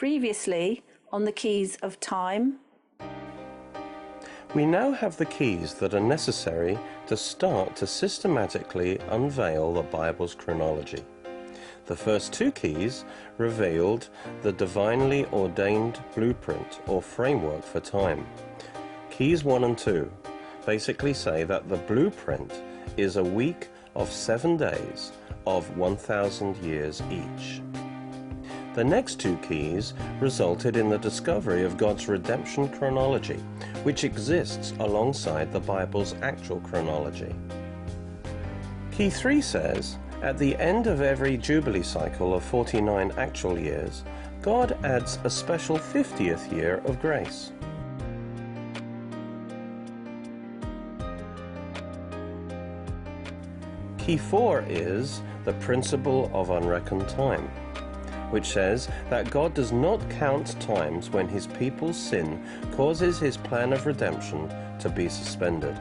Previously on the keys of time. We now have the keys that are necessary to start to systematically unveil the Bible's chronology. The first two keys revealed the divinely ordained blueprint or framework for time. Keys 1 and 2 basically say that the blueprint is a week of 7 days of 1,000 years each. The next two keys resulted in the discovery of God's redemption chronology, which exists alongside the Bible's actual chronology. Key 3 says, at the end of every Jubilee cycle of 49 actual years, God adds a special 50th year of grace. Key 4 is the principle of unreckoned time, which says that God does not count times when his people's sin causes his plan of redemption to be suspended.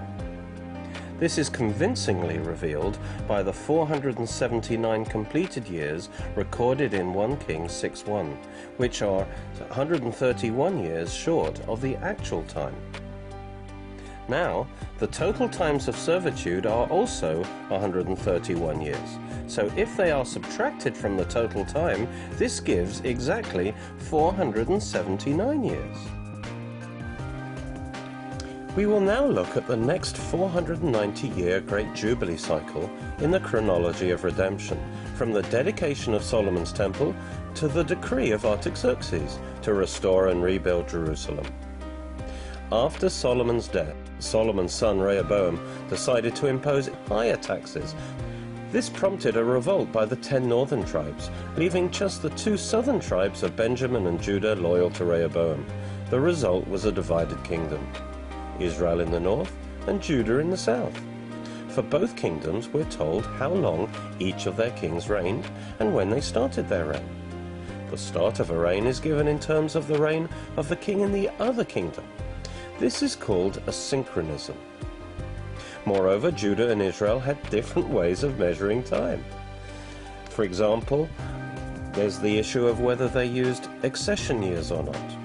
This is convincingly revealed by the 479 completed years recorded in 1 Kings 6:1, which are 131 years short of the actual time. Now, the total times of servitude are also 131 years. So if they are subtracted from the total time, this gives exactly 479 years. We will now look at the next 490-year Great Jubilee cycle in the chronology of redemption, from the dedication of Solomon's temple to the decree of Artaxerxes to restore and rebuild Jerusalem. After Solomon's death, Solomon's son Rehoboam decided to impose higher taxes. This prompted a revolt by the 10 northern tribes, leaving just the 2 southern tribes of Benjamin and Judah loyal to Rehoboam. The result was a divided kingdom, Israel in the north and Judah in the south. For both kingdoms we're told how long each of their kings reigned and when they started their reign. The start of a reign is given in terms of the reign of the king in the other kingdom. This is called a synchronism. Moreover, Judah and Israel had different ways of measuring time. For example, there's the issue of whether they used accession years or not.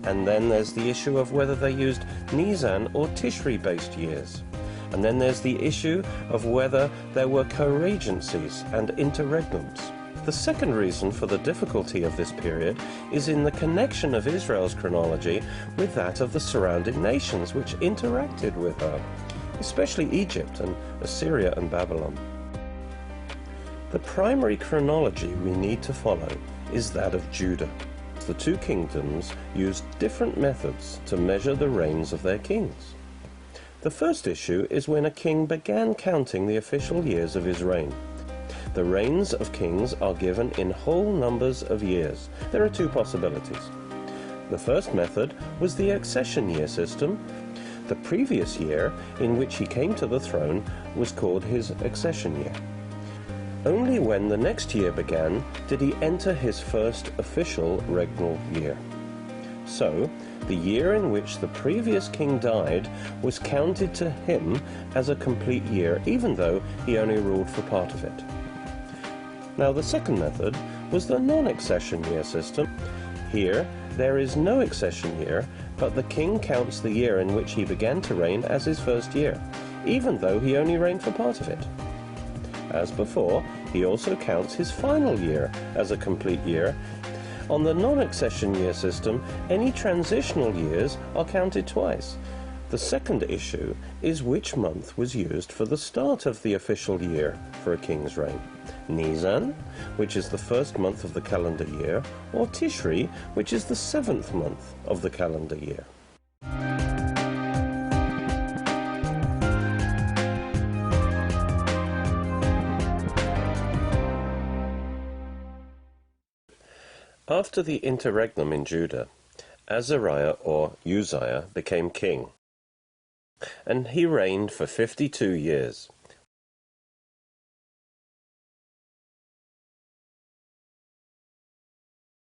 And then there's the issue of whether they used Nisan or Tishri-based years. And then there's the issue of whether there were co-regencies and interregnums. The second reason for the difficulty of this period is in the connection of Israel's chronology with that of the surrounding nations which interacted with her, especially Egypt and Assyria and Babylon. The primary chronology we need to follow is that of Judah. The two kingdoms used different methods to measure the reigns of their kings. The first issue is when a king began counting the official years of his reign. The reigns of kings are given in whole numbers of years. There are 2 possibilities. The first method was the accession year system. The previous year in which he came to the throne was called his accession year. Only when the next year began did he enter his first official regnal year. So, the year in which the previous king died was counted to him as a complete year, even though he only ruled for part of it. Now, the second method was the non-accession year system. Here, there is no accession year, but the king counts the year in which he began to reign as his first year, even though he only reigned for part of it. As before, he also counts his final year as a complete year. On the non-accession year system, any transitional years are counted twice. The second issue is which month was used for the start of the official year for a king's reign. Nisan, which is the first month of the calendar year, or Tishri, which is the 7th month of the calendar year. After the interregnum in Judah, Azariah or Uzziah became king, and he reigned for 52 years.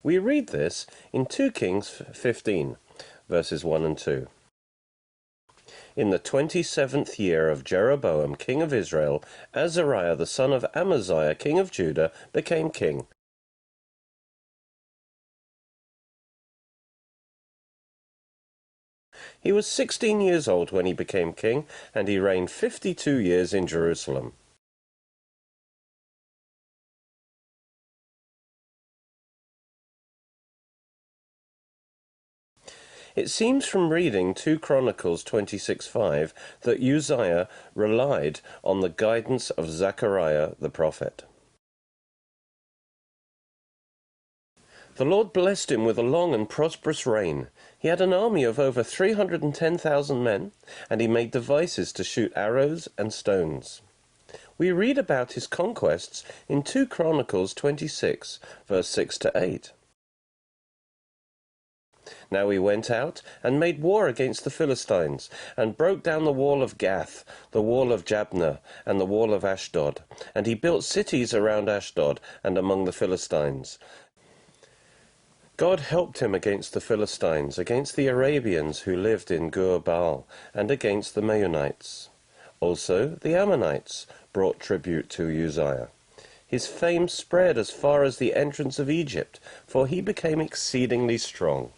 We read this in 2 Kings 15, verses 1 and 2. In the 27th year of Jereboam, king of Israel, Azariah the son of Amaziah, king of Judah, became king. He was 16 years old when he became king, and he reigned 52 years in Jerusalem. It seems from reading 2 Chronicles 26:5 that Uzziah relied on the guidance of Zechariah the prophet. The Lord blessed him with a long and prosperous reign. He had an army of over 310,000 men, and he made devices to shoot arrows and stones. We read about his conquests in 2 Chronicles 26, verse 6 to 8. Now he went out and made war against the Philistines, and broke down the wall of Gath, the wall of Jabneh, and the wall of Ashdod. And he built cities around Ashdod and among the Philistines. God helped him against the Philistines, against the Arabians who lived in Gur-baal, and against the Meunites. Also the Ammonites brought tribute to Uzziah. His fame spread as far as the entrance of Egypt, for he became exceedingly strong.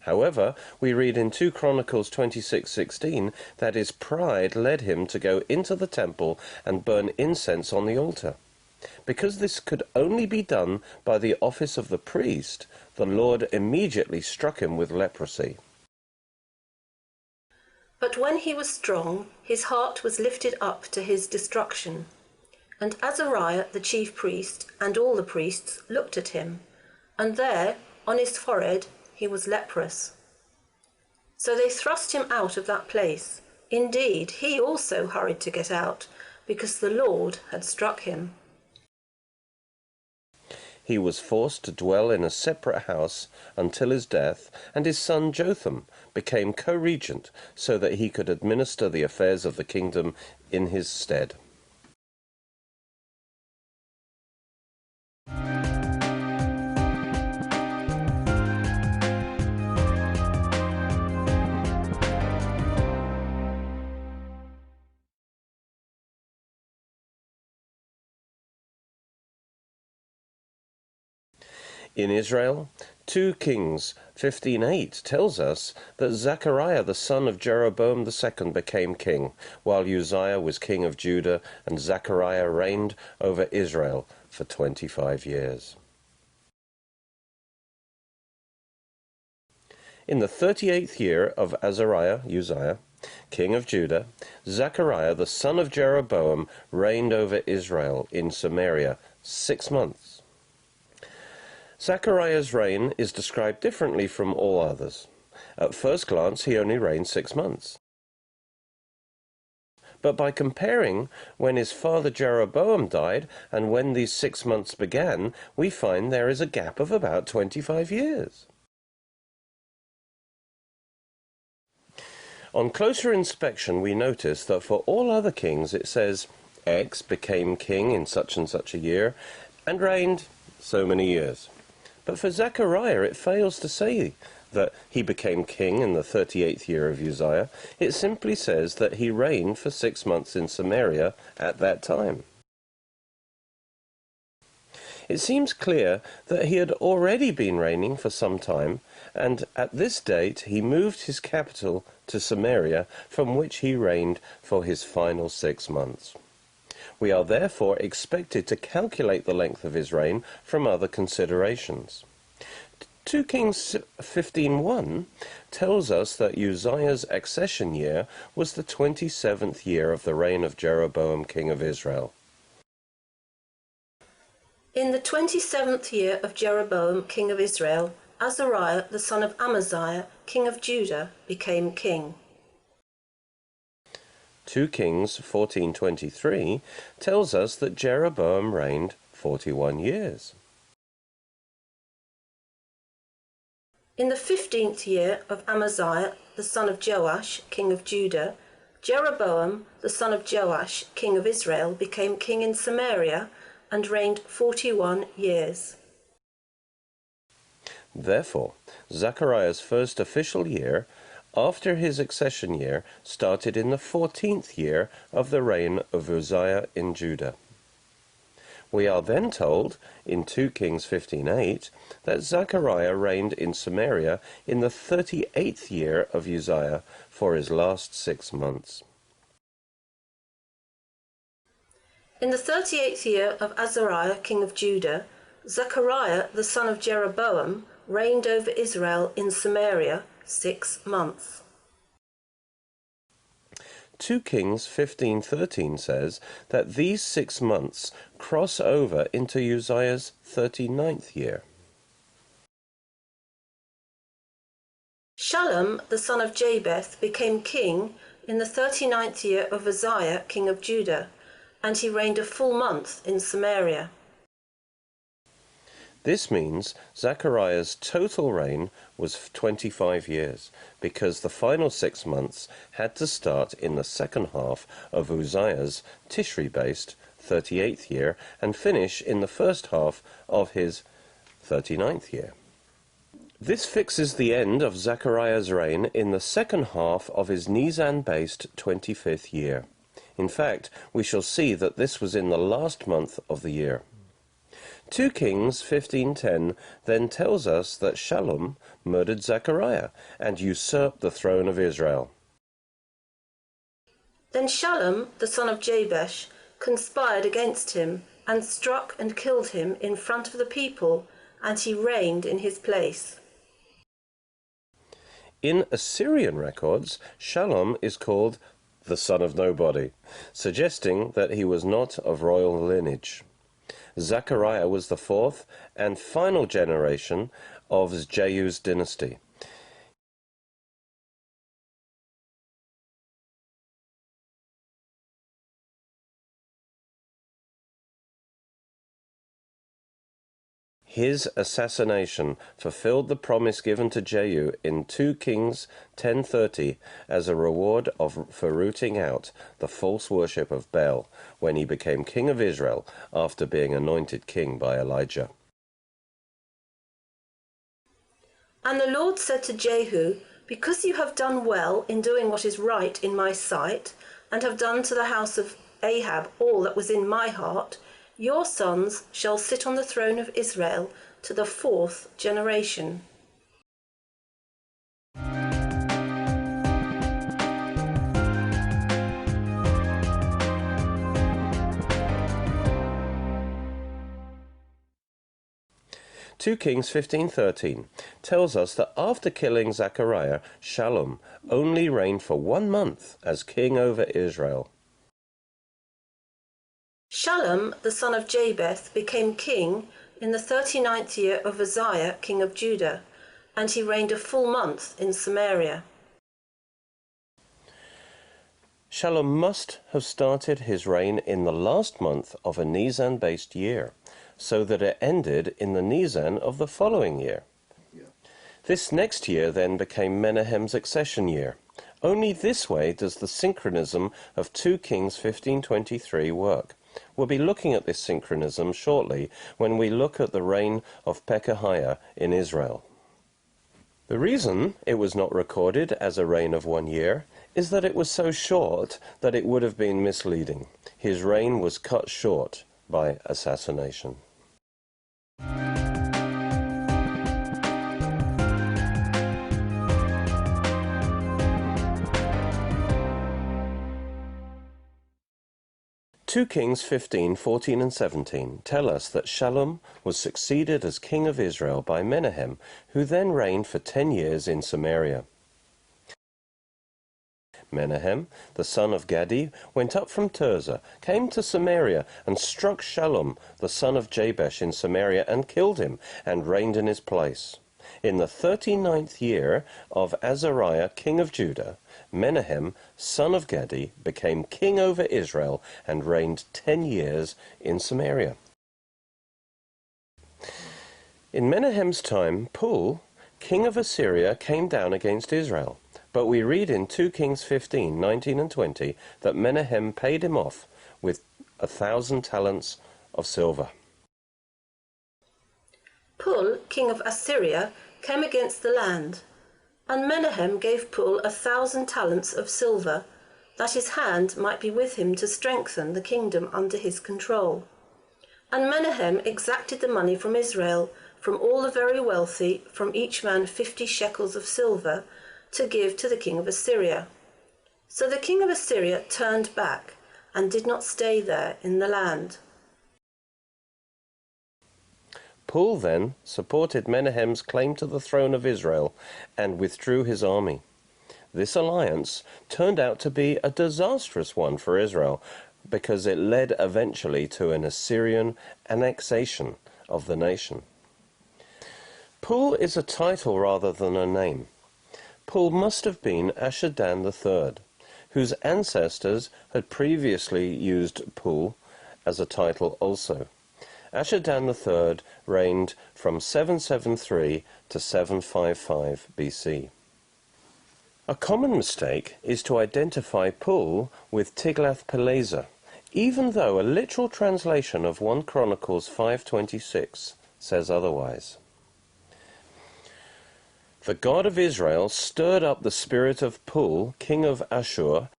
However, we read in 2 Chronicles 26:16 that his pride led him to go into the temple and burn incense on the altar. Because this could only be done by the office of the priest, the Lord immediately struck him with leprosy. But when he was strong, his heart was lifted up to his destruction. And Azariah the chief priest and all the priests looked at him, and there, on his forehead, he was leprous. So they thrust him out of that place. Indeed, he also hurried to get out, because the Lord had struck him. He was forced to dwell in a separate house until his death, and his son Jotham became co-regent so that he could administer the affairs of the kingdom in his stead. In Israel, 2 Kings 15:8 tells us that Zechariah the son of Jereboam II became king, while Uzziah was king of Judah, and Zechariah reigned over Israel for 25 years. In the 38th year of Azariah, Uzziah, king of Judah, Zechariah the son of Jeroboam reigned over Israel in Samaria 6 months. Zechariah's reign is described differently from all others. At first glance, he only reigned 6 months. But by comparing when his father Jeroboam died and when these 6 months began, we find there is a gap of about 25 years. On closer inspection, we notice that for all other kings it says, X became king in such and such a year and reigned so many years. But for Zechariah, it fails to say that he became king in the 38th year of Uzziah. It simply says that he reigned for 6 months in Samaria at that time. It seems clear that he had already been reigning for some time, and at this date he moved his capital to Samaria, from which he reigned for his final 6 months. We are therefore expected to calculate the length of his reign from other considerations. 2 Kings 15:1 tells us that Uzziah's accession year was the 27th year of the reign of Jeroboam, king of Israel. In the 27th year of Jeroboam, king of Israel, Azariah the son of Amaziah, king of Judah, became king. 2 Kings 14:23 tells us that Jeroboam reigned 41 years. In the 15th year of Amaziah the son of Joash, king of Judah, Jeroboam the son of Joash, king of Israel, became king in Samaria and reigned 41 years. Therefore, Zechariah's first official year after his accession year started in the 14th year of the reign of Uzziah in Judah. We are then told, in 2 Kings 15:8, that Zechariah reigned in Samaria in the 38th year of Uzziah for his last 6 months. In the 38th year of Azariah, king of Judah, Zechariah, the son of Jereboam, reigned over Israel in Samaria 6 months. 2 Kings 15:13 says that these 6 months cross over into Uzziah's 39th year. Shallum, the son of Japheth, became king in the 39th year of Uzziah, king of Judah, and he reigned a full month in Samaria. This means Zechariah's total reign was 25 years, because the final 6 months had to start in the second half of Uzziah's Tishri-based 38th year and finish in the first half of his 39th year. This fixes the end of Zechariah's reign in the second half of his Nisan-based 25th year. In fact, we shall see that this was in the last month of the year. 2 Kings 15:10 then tells us that Shallum murdered Zechariah and usurped the throne of Israel. Then Shallum, the son of Jabesh, conspired against him and struck and killed him in front of the people, and he reigned in his place. In Assyrian records, Shallum is called the son of nobody, suggesting that he was not of royal lineage. Zechariah was the fourth and final generation of Jehu's dynasty. His assassination fulfilled the promise given to Jehu in 2 Kings 10:30 as a reward for rooting out the false worship of Baal when he became king of Israel after being anointed king by Elijah. And the Lord said to Jehu, "Because you have done well in doing what is right in my sight, and have done to the house of Ahab all that was in my heart, your sons shall sit on the throne of Israel to the 4th generation." Two Kings 15:13 tells us that after killing Zechariah, Shallum only reigned for 1 month as king over Israel. Shallum, the son of Japheth, became king in the 39th year of Uzziah, king of Judah, and he reigned a full month in Samaria. Shallum must have started his reign in the last month of a Nisan-based year, so that it ended in the Nisan of the following year. This next year then became Menahem's accession year. Only this way does the synchronism of 2 Kings 15:23 work. We'll be looking at this synchronism shortly when we look at the reign of Pekahiah in Israel. The reason it was not recorded as a reign of 1 year is that it was so short that it would have been misleading. His reign was cut short by assassination. Two Kings 15:14 and 17 tell us that Shallum was succeeded as king of Israel by Menahem, who then reigned for 10 years in Samaria. Menahem, the son of Gadi, went up from Tirzah, came to Samaria, and struck Shallum, the son of Jabesh, in Samaria, and killed him, and reigned in his place. In the 39th year of Azariah, king of Judah, Menahem, son of Gadi, became king over Israel and reigned 10 years in Samaria. In Menahem's time, Pul, king of Assyria, came down against Israel. But we read in 2 Kings 15:19 and 20 that Menahem paid him off with 1,000 talents of silver. Pul, king of Assyria, came against the land, and Menahem gave Pul 1,000 talents of silver, that his hand might be with him to strengthen the kingdom under his control. And Menahem exacted the money from Israel, from all the very wealthy, from each man 50 shekels of silver, to give to the king of Assyria. So the king of Assyria turned back, and did not stay there in the land. Pul then supported Menahem's claim to the throne of Israel, and withdrew his army. This alliance turned out to be a disastrous one for Israel, because it led eventually to an Assyrian annexation of the nation. Pul is a title rather than a name. Pul must have been Ashurdan III, whose ancestors had previously used Pul as a title also. Ashurdan III reigned from 773 to 755 BC. A common mistake is to identify Pul with Tiglath-Pileser, even though a literal translation of 1 Chronicles 5:26 says otherwise. The God of Israel stirred up the spirit of Pul, king of Ashur,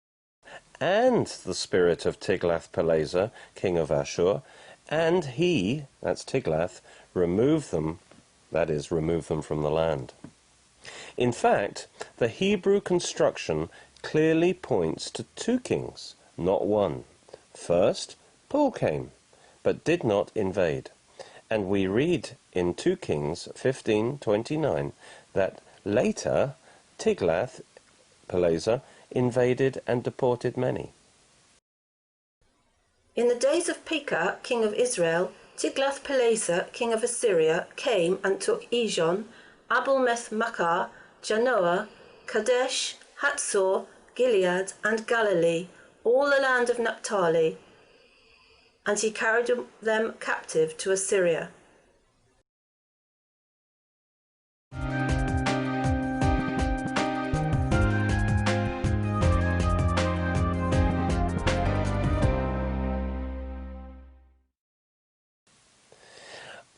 and the spirit of Tiglath-Pileser, king of Ashur, and he, that's Tiglath, removed them, that is, removed them from the land. In fact, the Hebrew construction clearly points to 2 kings, not 1. First, Pul came, but did not invade. And we read in 2 Kings 15:29 that later Tiglath-Pileser invaded and deported many. In the days of Pekah, king of Israel, Tiglath-Pileser, king of Assyria, came and took Ijon, Abel-Meth-Maachah, Janoah, Kadesh, Hatzor, Gilead, and Galilee, all the land of Naphtali, and he carried them captive to Assyria.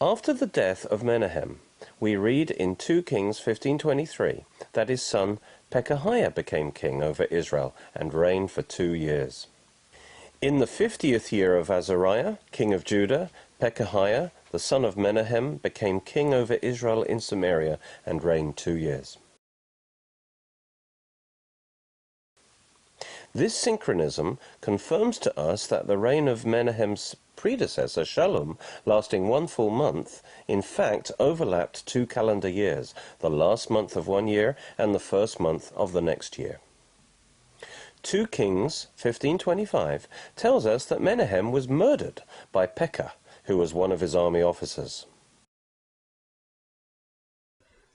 After the death of Menahem, we read in 2 Kings 15:23 that his son Pekahiah became king over Israel and reigned for 2 years. In the 50th year of Azariah, king of Judah, Pekahiah, the son of Menahem, became king over Israel in Samaria and reigned 2 years. This synchronism confirms to us that the reign of Menahem's predecessor, Shallum, lasting 1 full month, in fact overlapped 2 calendar years, the last month of 1 year and the first month of the next year. 2 Kings 15:25 tells us that Menahem was murdered by Pekah, who was one of his army officers.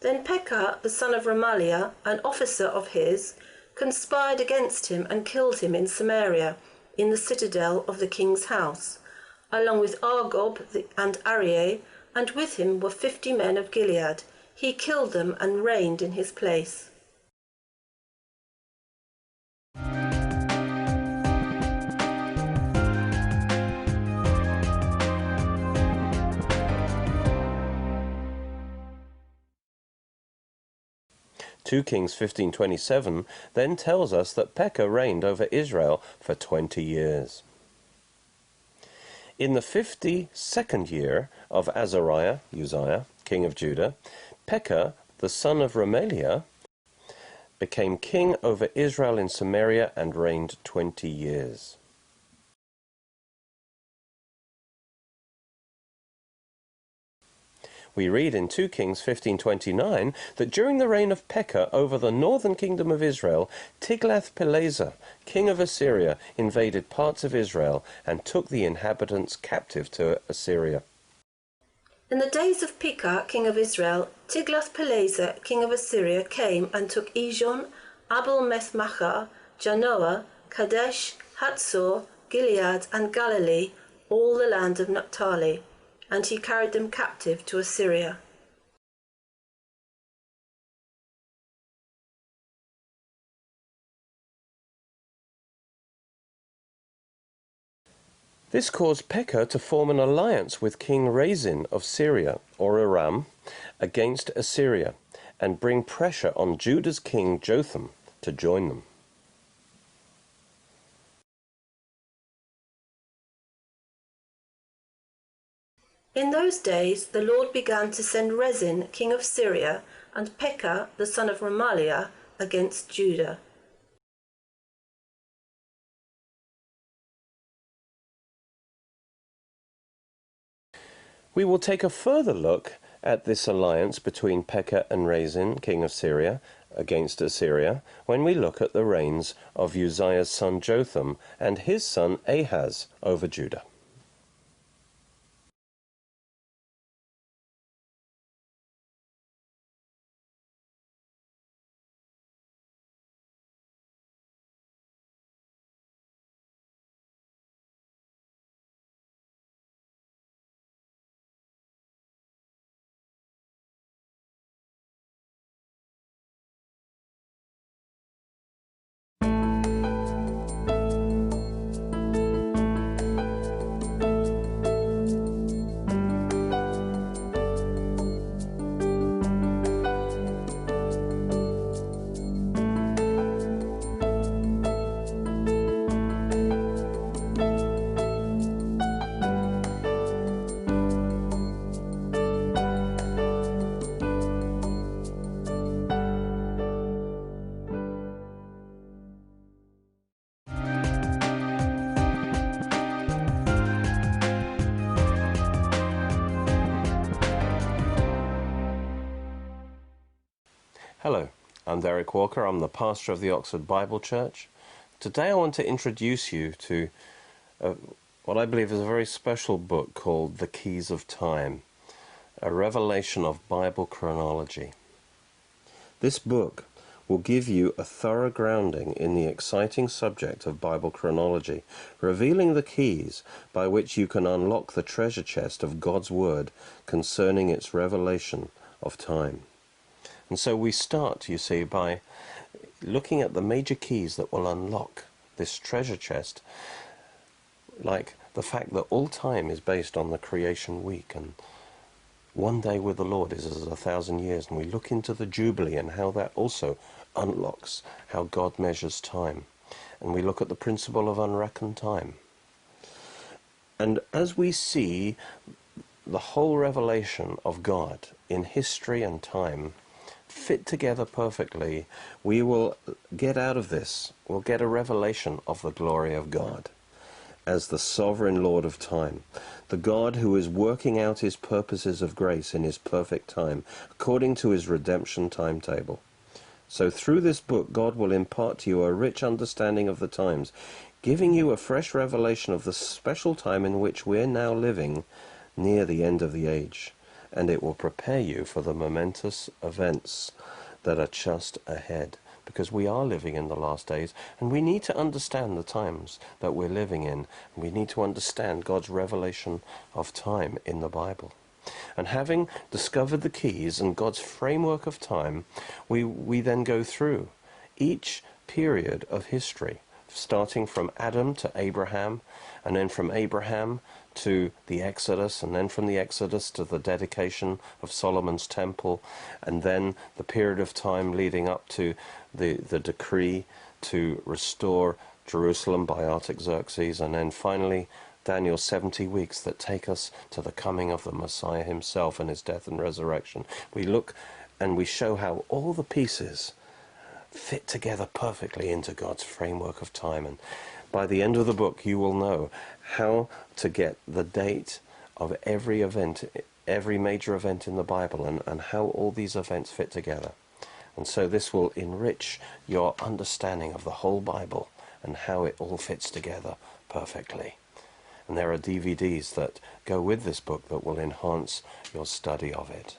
Then Pekah, the son of Remaliah, an officer of his, conspired against him and killed him in Samaria, in the citadel of the king's house, along with Argob and Arieh, and with him were 50 men of Gilead. He killed them and reigned in his place. Two Kings 15:27 then tells us that Pekah reigned over Israel for 20 years. In the 52nd year of Azariah, Uzziah, king of Judah, Pekah, the son of Remaliah, became king over Israel in Samaria and reigned 20 years. We read in 2 Kings 15:29 that during the reign of Pekah over the northern kingdom of Israel, Tiglath-Pileser, king of Assyria, invaded parts of Israel and took the inhabitants captive to Assyria. In the days of Pekah, king of Israel, Tiglath-Pileser, king of Assyria, came and took Ijon, Abel-Meth-Maachah, Janoah, Kadesh, Hatzor, Gilead, and Galilee, all the land of Naphtali, and he carried them captive to Assyria. This caused Pekah to form an alliance with King Rezin of Syria, or Aram, against Assyria, and bring pressure on Judah's king Jotham to join them. In those days the Lord began to send Rezin, king of Syria, and Pekah, the son of Remaliah, against Judah. We will take a further look at this alliance between Pekah and Rezin, king of Syria, against Assyria, when we look at the reigns of Uzziah's son Jotham and his son Ahaz over Judah. Hello, I'm Derek Walker. I'm the pastor of the Oxford Bible Church. Today I want to introduce you to what I believe is a very special book called The Keys of Time, a revelation of Bible chronology. This book will give you a thorough grounding in the exciting subject of Bible chronology, revealing the keys by which you can unlock the treasure chest of God's Word concerning its revelation of time. And so we start, you see, by looking at the major keys that will unlock this treasure chest, like the fact that all time is based on the creation week, and one day with the Lord is as 1,000 years, and we look into the Jubilee and how that also unlocks how God measures time. And we look at the principle of unreckoned time. And as we see the whole revelation of God in history and time fit together perfectly, we will get out of this, we'll get a revelation of the glory of God as the sovereign Lord of time, the God who is working out his purposes of grace in his perfect time, according to his redemption timetable. So through this book, God will impart to you a rich understanding of the times, giving you a fresh revelation of the special time in which we're now living near the end of the age. And it will prepare you for the momentous events that are just ahead, because we are living in the last days, and we need to understand the times that we're living in. We need to understand God's revelation of time in the Bible. And having discovered the keys and God's framework of time, we then go through each period of history, starting from Adam to Abraham, and then from Abraham to the Exodus, and then from the Exodus to the dedication of Solomon's temple, and then the period of time leading up to the decree to restore Jerusalem by Artaxerxes, and then finally Daniel's 70 weeks that take us to the coming of the Messiah himself and his death and resurrection. We look and we show how all the pieces fit together perfectly into God's framework of time. And by the end of the book, you will know how to get the date of every event, every major event in the Bible, and how all these events fit together. And so this will enrich your understanding of the whole Bible and how it all fits together perfectly. And there are DVDs that go with this book that will enhance your study of it.